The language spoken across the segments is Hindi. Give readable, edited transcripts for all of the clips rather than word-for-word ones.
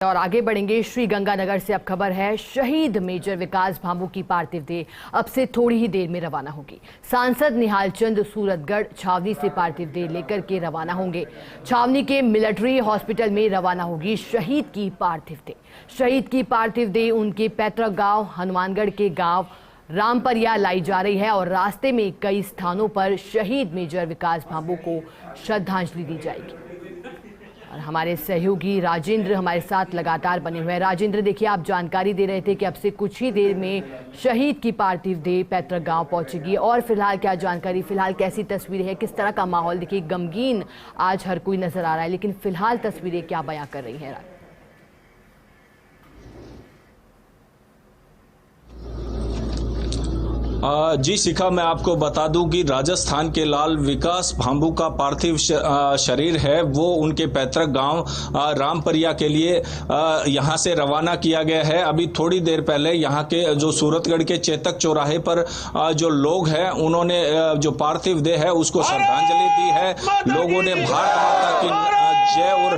और आगे बढ़ेंगे। श्री गंगानगर से अब खबर है, शहीद मेजर विकास भांबू की पार्थिव देह अब से थोड़ी ही देर में रवाना होगी। सांसद निहाल चंद सूरतगढ़ छावनी से पार्थिव देह लेकर के रवाना होंगे। छावनी के मिलिट्री हॉस्पिटल में रवाना होगी शहीद की पार्थिव देह। शहीद की पार्थिव देह उनके पैतृक गांव हनुमानगढ़ के गांव रामपरिया लाई जा रही है और रास्ते में कई स्थानों पर शहीद मेजर विकास भांबू को श्रद्धांजलि दी जाएगी। और हमारे सहयोगी राजेंद्र हमारे साथ लगातार बने हुए हैं। राजेंद्र, देखिए, आप जानकारी दे रहे थे कि अब से कुछ ही देर में शहीद की पार्थिव देह पैतृक गांव पहुंचेगी, और फिलहाल क्या जानकारी, फिलहाल कैसी तस्वीर है, किस तरह का माहौल? देखिए, गमगीन आज हर कोई नजर आ रहा है, लेकिन फिलहाल तस्वीरें क्या बयां कर रही हैं? जी शिखा, मैं आपको बता दूं कि राजस्थान के लाल विकास भांबू का पार्थिव शरीर है वो उनके पैतृक गांव रामपरिया के लिए यहां से रवाना किया गया है। अभी थोड़ी देर पहले यहां के जो सूरतगढ़ के चेतक चौराहे पर जो लोग हैं उन्होंने जो पार्थिव देह है उसको श्रद्धांजलि दी है। लोगों ने भारत माता की जय और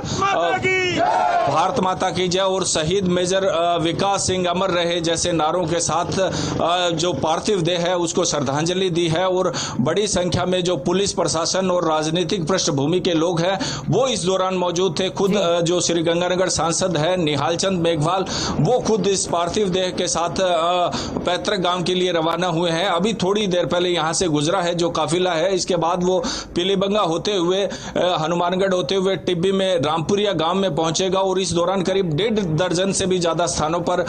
भारत माता की जय और शहीद मेजर विकास सिंह अमर रहे जैसे नारों के साथ जो पार्थिव देह है उसको श्रद्धांजलि दी है। और बड़ी संख्या में जो पुलिस प्रशासन और राजनीतिक पृष्ठभूमि के लोग हैं वो इस दौरान मौजूद थे। खुद जो श्री गंगानगर सांसद है निहाल चंद मेघवाल, वो खुद इस पार्थिव देह के साथ पैतृक गांव के लिए रवाना हुए हैं। अभी थोड़ी देर पहले यहां से गुजरा है जो काफिला है। इसके बाद वो पीलीबंगा होते हुए हनुमानगढ़ होते हुए टिब्बी में रामपुरिया गांव में पहुंचेगा और इस दौरान करीब 1.5 दर्जन से भी ज्यादा स्थानों पर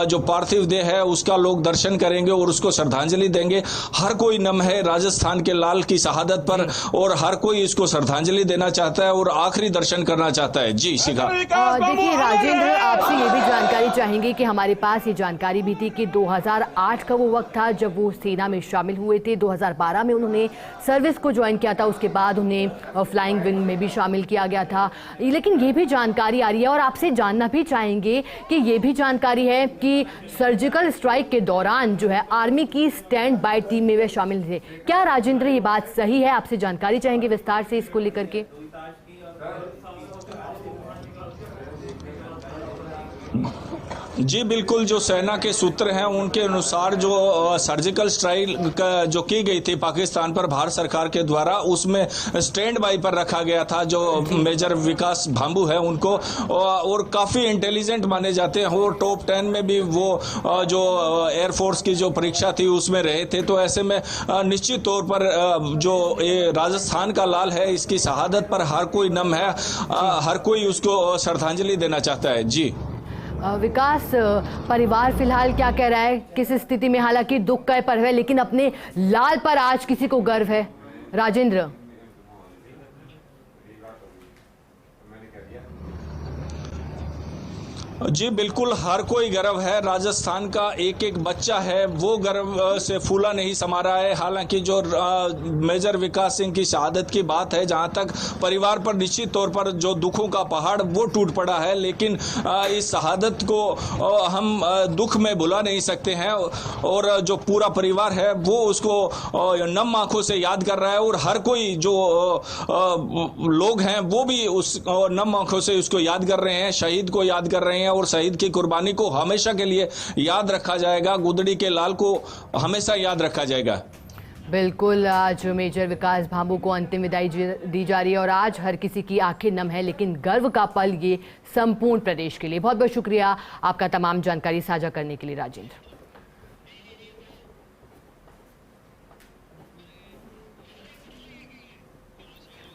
जो पार्थिव देह है उसका लोग दर्शन करेंगे और उसको श्रद्धांजलि देंगे। हर कोई नम है राजस्थान के लाल की शहादत पर और हर कोई इसको श्रद्धांजलि देना चाहता है और आखिरी दर्शन करना चाहता है। जी शिखा, देखिए राजेंद्र, आपसे ये भी जानकारी चाहेंगे कि हमारे पास ये जानकारी भी थी कि 2008 का वो वक्त था जब वो सेना में शामिल हुए थे। 2012 में उन्होंने सर्विस को ज्वाइन किया था, उसके बाद उन्हें फ्लाइंग विंग में भी शामिल किया गया था। लेकिन ये भी जानकारी आ रही है और आपसे जानना भी चाहेंगे कि ये भी जानकारी है कि सर्जिकल स्ट्राइक के दौरान जो है आर्मी की स्टैंड बाय टीम में वे शामिल थे। क्या राजेंद्र ये बात सही है? आपसे जानकारी चाहेंगे विस्तार से इसको लेकर के। जी बिल्कुल, जो सेना के सूत्र हैं उनके अनुसार जो सर्जिकल स्ट्राइक जो की गई थी पाकिस्तान पर भारत सरकार के द्वारा, उसमें स्टैंड बाई पर रखा गया था जो मेजर विकास भांबू है उनको, और काफ़ी इंटेलिजेंट माने जाते हैं और टॉप 10 में भी वो जो एयरफोर्स की जो परीक्षा थी उसमें रहे थे। तो ऐसे में निश्चित तौर पर जो ये राजस्थान का लाल है इसकी शहादत पर हर कोई नम है, हर कोई उसको श्रद्धांजलि देना चाहता है। जी विकास, परिवार फिलहाल क्या कह रहा है, किस स्थिति में? हालांकि दुख का पर्व है लेकिन अपने लाल पर आज किसी को गर्व है। राजेंद्र, जी बिल्कुल, हर कोई गर्व है। राजस्थान का एक एक बच्चा है वो गर्व से फूला नहीं समा रहा है। हालांकि जो मेजर विकास सिंह की शहादत की बात है, जहां तक परिवार पर निश्चित तौर पर जो दुखों का पहाड़ वो टूट पड़ा है, लेकिन इस शहादत को हम दुख में भुला नहीं सकते हैं और जो पूरा परिवार है वो उसको नम आंखों से याद कर रहा है और हर कोई जो लोग हैं वो भी उस नम आंखों से उसको याद कर रहे हैं, शहीद को याद कर रहे हैं और शहीद की कुर्बानी को हमेशा के लिए याद रखा जाएगा। गुदड़ी के लाल को हमेशा याद रखा जाएगा। बिल्कुल, आज मेजर विकास भांबू को अंतिम विदाई दी जा रही है और आज हर किसी की आंखें नम है, लेकिन गर्व का पल ये संपूर्ण प्रदेश के लिए। बहुत बहुत शुक्रिया आपका तमाम जानकारी साझा करने के लिए राजेंद्र।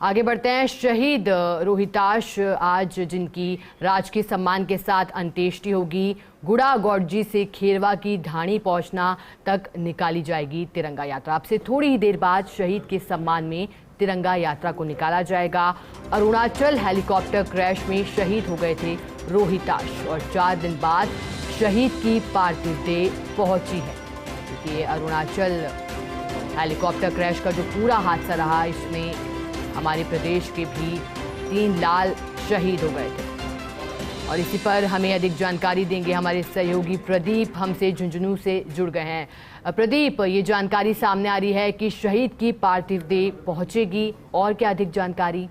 आगे बढ़ते हैं। शहीद रोहिताश आज जिनकी राजकीय सम्मान के साथ अंत्येष्टि होगी, गुड़ा गौडजी से खेरवा की ढाणी पहुंचना तक निकाली जाएगी तिरंगा यात्रा। अब से थोड़ी ही देर बाद शहीद के सम्मान में तिरंगा यात्रा को निकाला जाएगा। अरुणाचल हेलीकॉप्टर क्रैश में शहीद हो गए थे रोहिताश और 4 दिन बाद शहीद की पार्थिव देह पहुंची है। क्योंकि अरुणाचल हेलीकॉप्टर क्रैश का जो पूरा हादसा रहा, इसमें हमारे प्रदेश के भी 3 लाल शहीद हो गए थे। और इसी पर हमें अधिक जानकारी देंगे हमारे सहयोगी प्रदीप, हमसे झुंझुनू से जुड़ गए हैं। प्रदीप, ये जानकारी सामने आ रही है कि शहीद की पार्थिव देह पहुंचेगी, और क्या अधिक जानकारी?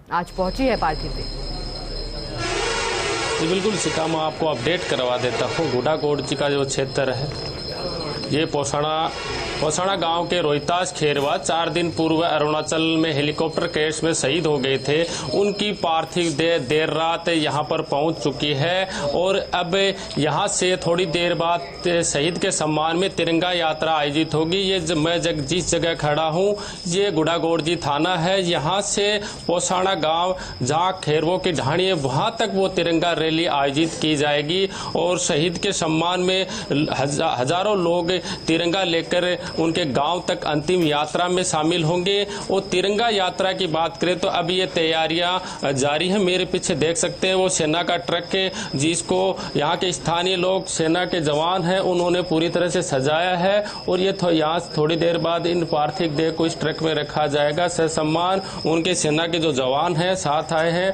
आज पहुंची है पार्थिव देह। जी बिल्कुल शिखा, मैं आपको अपडेट करवा देता हूँ। गुड़ाकोट जी का जो क्षेत्र है, ये पोसाड़ा गांव के रोहिताश खेरवा 4 दिन पूर्व अरुणाचल में हेलीकॉप्टर क्रैश में शहीद हो गए थे। उनकी पार्थिव देह देर रात यहां पर पहुंच चुकी है और अब यहां से थोड़ी देर बाद शहीद के सम्मान में तिरंगा यात्रा आयोजित होगी। ये मैं जिस जगह खड़ा हूं, ये गुड़ाकोट जी थाना है। यहां से पोसाड़ा गांव जहां खेरवों की ढाणी है, वहां तक वो तिरंगा रैली आयोजित की जाएगी और शहीद के सम्मान में हजारों लोग तिरंगा लेकर उनके गांव तक अंतिम यात्रा में शामिल होंगे। और तिरंगा यात्रा की बात करें तो अभी ये तैयारियां जारी हैं। मेरे पीछे देख सकते हैं वो सेना का ट्रक है, जिसको यहाँ के स्थानीय लोग, सेना के जवान हैं, उन्होंने पूरी तरह से सजाया है। और ये यहाँ थोड़ी देर बाद इन पार्थिव देह को इस ट्रक में रखा जाएगा। सम्मान उनके सेना के जो जवान हैं साथ आए हैं,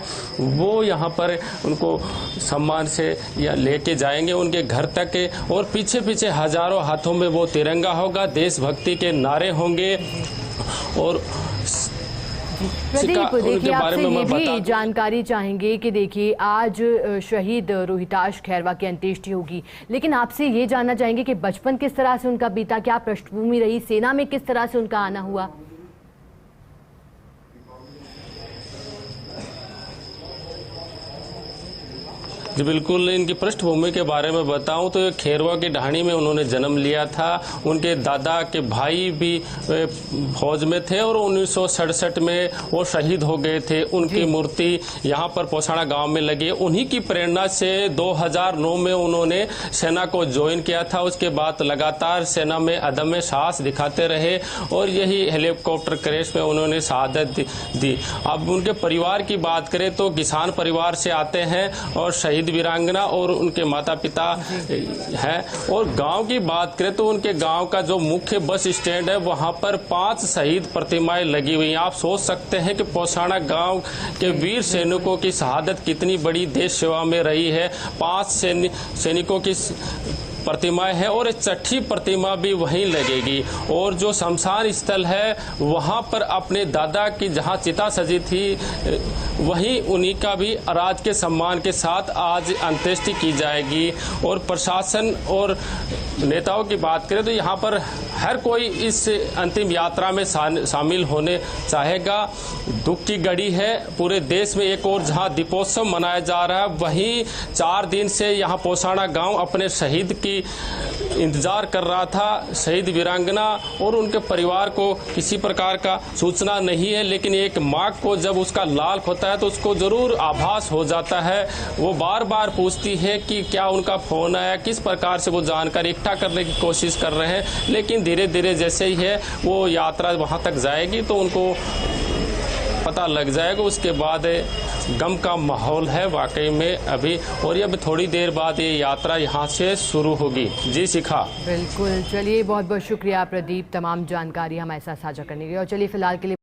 वो यहाँ पर उनको सम्मान से लेके जाएंगे उनके घर तक। और पीछे पीछे हजारों हाथों में वो तिरंगा होगा, देशभक्ति के नारे होंगे। और प्रदीप, देखिए आपसे ये भी जानकारी चाहेंगे कि देखिए आज शहीद रोहिताश खैरवा की अंत्येष्टि होगी, लेकिन आपसे ये जानना चाहेंगे कि बचपन किस तरह से उनका बीता, क्या पृष्ठभूमि रही, सेना में किस तरह से उनका आना हुआ। जी बिल्कुल, इनकी पृष्ठभूमि के बारे में बताऊं तो ये खेरवा की ढाणी में उन्होंने जन्म लिया था। उनके दादा के भाई भी फौज में थे और 1967 में वो शहीद हो गए थे। उनकी मूर्ति यहाँ पर पोसाड़ा गांव में लगी। उन्हीं की प्रेरणा से 2009 में उन्होंने सेना को ज्वाइन किया था। उसके बाद लगातार सेना में अदम्य साहस दिखाते रहे और यही हेलीकॉप्टर क्रैश में उन्होंने शहादत दी। अब उनके परिवार की बात करें तो किसान परिवार से आते हैं और शहीद वीरांगना और उनके माता पिता हैं। और गांव की बात करें तो उनके गांव का जो मुख्य बस स्टैंड है, वहां पर 5 शहीद प्रतिमाएं लगी हुई हैं। आप सोच सकते हैं कि पोसाड़ा गांव के वीर सैनिकों की शहादत कितनी बड़ी देश सेवा में रही है। 5 सैनिकों की प्रतिमाएं है और 6ठी प्रतिमा भी वहीं लगेगी। और जो शमशान स्थल है, वहां पर अपने दादा की जहां चिता सजी थी, वहीं उन्हीं का भी राज के सम्मान के साथ आज अंत्येष्टि की जाएगी। और प्रशासन और नेताओं की बात करें तो यहाँ पर हर कोई इस अंतिम यात्रा में शामिल होने चाहेगा। दुख की घड़ी है पूरे देश में। एक और जहाँ दीपोत्सव मनाया जा रहा है, वहीं 4 दिन से यहाँ पोसाड़ा गांव अपने शहीद की इंतजार कर रहा था। शहीद वीरांगना और उनके परिवार को किसी प्रकार का सूचना नहीं है, लेकिन एक माँ को जब उसका लाल होता है तो उसको जरूर आभास हो जाता है। वो बार बार पूछती है कि क्या उनका फोन आया, किस प्रकार से वो जानकारी इकट्ठा करने की कोशिश कर रहे हैं। लेकिन धीरे धीरे जैसे ही है वो यात्रा वहां तक जाएगी तो उनको पता लग जाएगा। उसके बाद गम का माहौल है वाकई में अभी। और ये थोड़ी देर बाद ये यात्रा यहाँ से शुरू होगी। जी शिखा। बिल्कुल, चलिए बहुत बहुत शुक्रिया प्रदीप, तमाम जानकारी हमारे साथ साझा करने के लिए। और चलिए फिलहाल के लिए